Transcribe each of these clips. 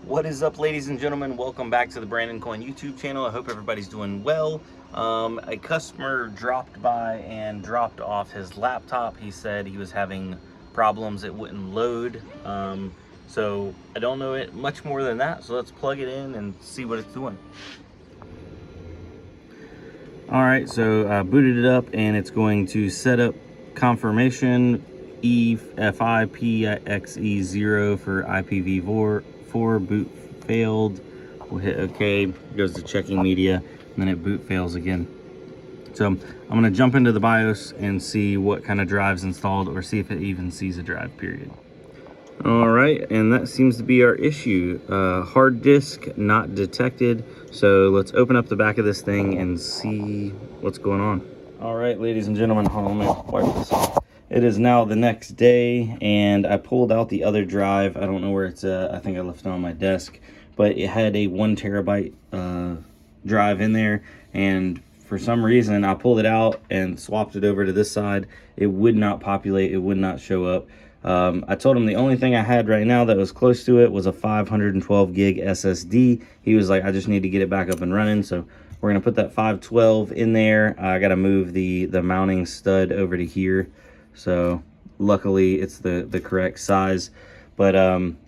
What is up, ladies and gentlemen? Welcome back to the Brandon Coin YouTube channel. I hope everybody's doing well. A customer dropped by and dropped off his laptop. He said he was having problems, it wouldn't load. So I don't know it much more than that, so let's plug it in and see what it's doing. All right, so booted it up and it's going to set up confirmation EFIPXE0 for IPv4. Boot failed. We'll hit OK. Goes to checking media, and then it boot fails again. So I'm going to jump into the BIOS and see what kind of drive's installed, or see if it even sees a drive, period. All right, and that seems to be our issue. Hard disk not detected. So let's open up the back of this thing and see what's going on. All right, ladies and gentlemen, hold on, let me wipe this off. It is now the next day, and I pulled out the other drive. I don't know where it's at. I think I left it on my desk, but it had a 1 terabyte drive in there, and for some reason I pulled it out and swapped it over to this side. It would not populate. It would not show up. I told him the only thing I had right now that was close to it was a 512 gig SSD. He was like, I just need to get it back up and running. So we're gonna put that 512 in there. I gotta move the mounting stud over to here. So luckily it's the correct size, but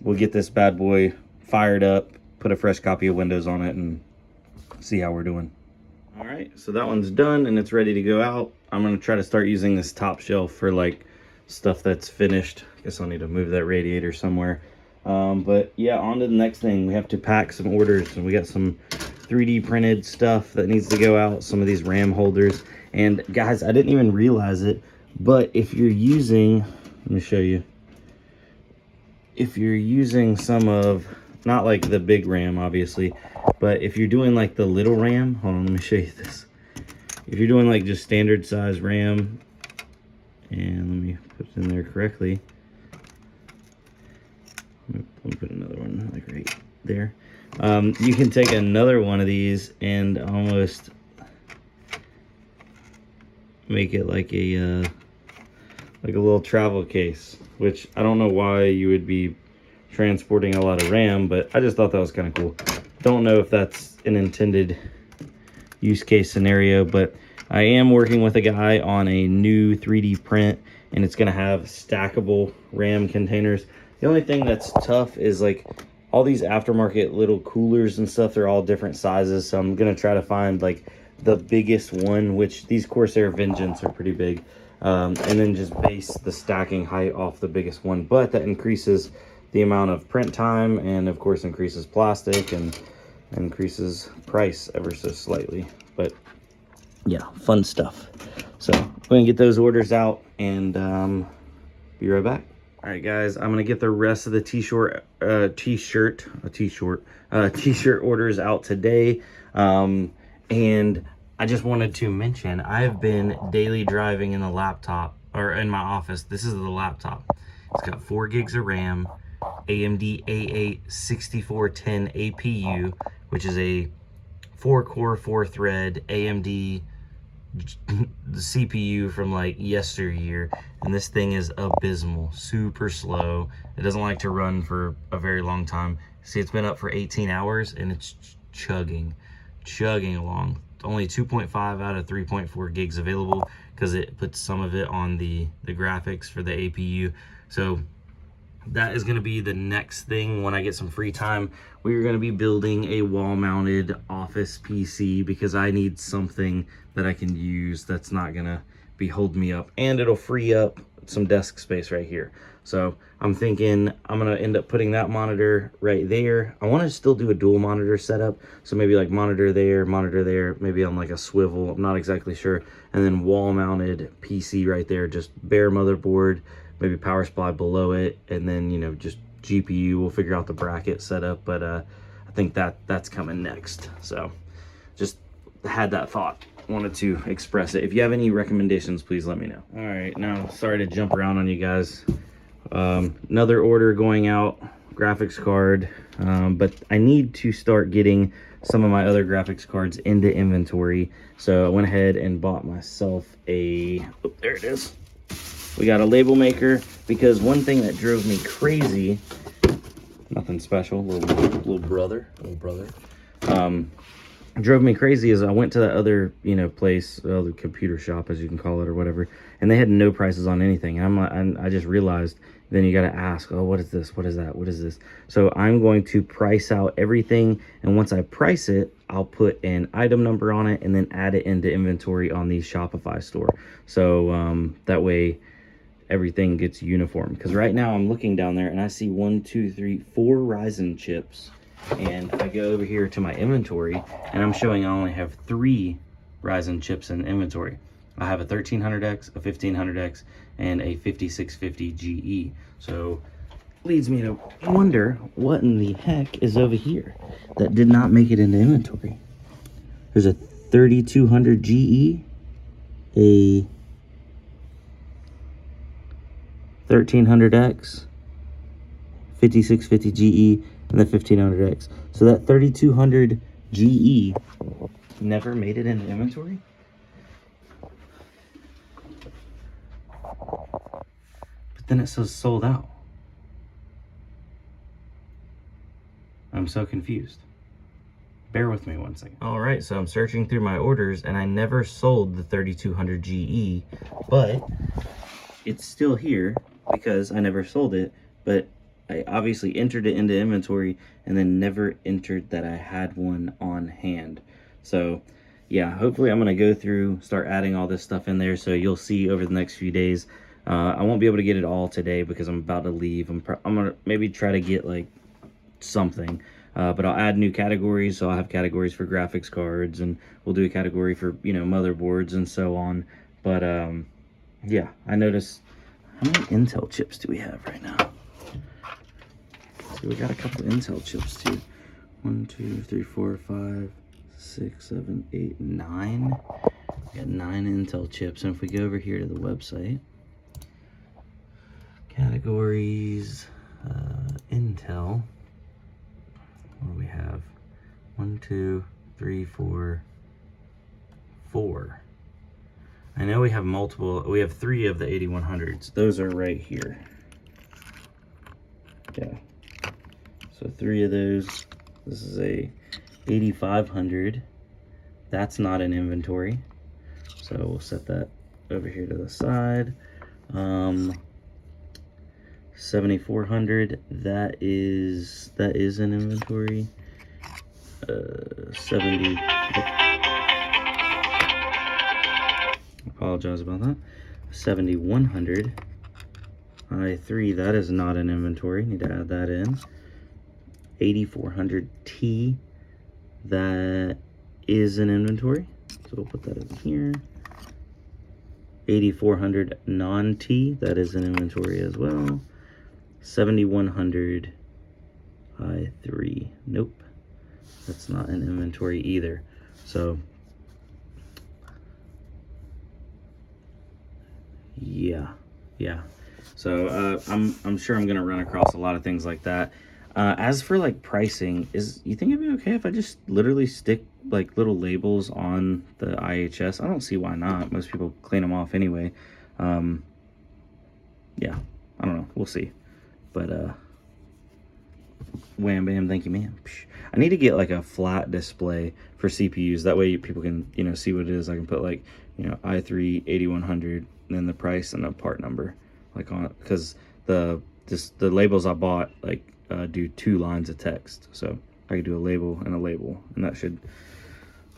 we'll get this bad boy fired up, put a fresh copy of Windows on it, and see how we're doing. All right, so that one's done and it's ready to go out. I'm gonna try to start using this top shelf for like stuff that's finished. I guess I'll need to move that radiator somewhere. But yeah, on to the next thing. We have to pack some orders, and we got some 3D printed stuff that needs to go out, some of these RAM holders. And guys, I didn't even realize it, but if you're using, let me show you, if you're using some of, not like the big RAM obviously, but if you're doing like the little RAM, hold on, let me show you this. If you're doing like just standard size RAM, and let me put it in there correctly. Let me put another one like right there. You can take another one of these and almost make it like a little travel case, which I don't know why you would be transporting a lot of RAM, but I just thought that was kind of cool. Don't know if that's an intended use case scenario, but I am working with a guy on a new 3D print, and it's going to have stackable RAM containers. The only thing that's tough is like all these aftermarket little coolers and stuff, they're all different sizes. So I'm going to try to find like the biggest one, which these Corsair Vengeance are pretty big, and then just base the stacking height off the biggest one. But that increases the amount of print time, and of course increases plastic and increases price ever so slightly. But yeah, fun stuff. So we're gonna get those orders out and be right back. All right, guys, I'm gonna get the rest of the t-shirt orders out today. And I just wanted to mention, I've been daily driving in the laptop, or in my office. This is the laptop. It's got 4 gigs of RAM, AMD A8 6410 APU, which is a 4-core, 4-thread AMD the CPU from like yesteryear, and this thing is abysmal, super slow. It doesn't like to run for a very long time. See, it's been up for 18 hours and it's chugging along. Only 2.5 out of 3.4 gigs available, because it puts some of it on the graphics for the APU. So that is going to be the next thing when I get some free time. We're going to be building a wall-mounted office PC, because I need something that I can use that's not going to be holding me up, and it'll free up some desk space right here. So I'm thinking I'm going to end up putting that monitor right there. I want to still do a dual monitor setup, so maybe like monitor there, maybe on like a swivel, I'm not exactly sure, and then wall-mounted PC right there, just bare motherboard, maybe power supply below it, and then, you know, just GPU. We'll figure out the bracket setup, but I think that's coming next. So just had that thought, wanted to express it. If you have any recommendations, please let me know. All right, now sorry to jump around on you guys. Another order going out, graphics card, but I need to start getting some of my other graphics cards into inventory. So I went ahead and bought myself a, oh, there it is. We got a label maker, because one thing that drove me crazy Nothing special. Little brother. Drove me crazy is I went to that other, you know, place, the computer shop, as you can call it, or whatever, and they had no prices on anything. And I just realized, then you got to ask, oh, what is this? What is that? What is this? So I'm going to price out everything, and once I price it, I'll put an item number on it and then add it into inventory on the Shopify store. So that way everything gets uniform. Because right now I'm looking down there and I see 1, 2, 3, 4 Ryzen chips. And I go over here to my inventory and I'm showing I only have 3 Ryzen chips in inventory. I have a 1300X, a 1500X, and a 5650 GE. So leads me to wonder what in the heck is over here that did not make it into inventory. There's a 3200 GE, a 1300X, 5650 GE, and the 1500X. So that 3200 GE never made it into inventory? But then it says sold out. I'm so confused. Bear with me one second. All right, so I'm searching through my orders and I never sold the 3200 GE, but it's still here because I never sold it, but I obviously entered it into inventory and then never entered that I had one on hand. So yeah, hopefully I'm gonna go through, start adding all this stuff in there, so you'll see over the next few days. I won't be able to get it all today because I'm about to leave. I'm gonna maybe try to get like something, but I'll add new categories. So I'll have categories for graphics cards, and we'll do a category for, you know, motherboards and so on. But yeah, I noticed, how many Intel chips do we have right now? So we got a couple Intel chips too. 1, 2, 3, 4, 5, 6, 7, 8, 9. We got 9 Intel chips. And if we go over here to the website, categories, Intel, what do we have? 1, 2, 3, 4, 4. I know we have multiple. We have 3 of the 8100s. Those are right here. Yeah. So 3 of those. This is a 8500. That's not in inventory. So we'll set that over here to the side. 7400. That is in inventory. 70. Apologize about that. 7100 i3, that is not in inventory. Need to add that in. 8400T, that is in inventory, so we'll put that in here. 8400 non-T, that is in inventory as well. 7100 i3, nope, that's not in inventory either. So yeah, so I'm sure I'm gonna run across a lot of things like that. As for like pricing, you think it'd be okay if I just literally stick like little labels on the IHS? I don't see why not. Most people clean them off anyway. Yeah, I don't know, we'll see. But wham bam, thank you ma'am. I need to get like a flat display for CPUs, that way people can, you know, see what it is. I can put like, you know, i3 8100 and then the price and the part number like on it, because the labels I bought like do 2 lines of text, so I could do a label, and that should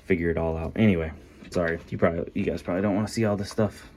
figure it all out. Anyway, sorry, you guys probably don't want to see all this stuff.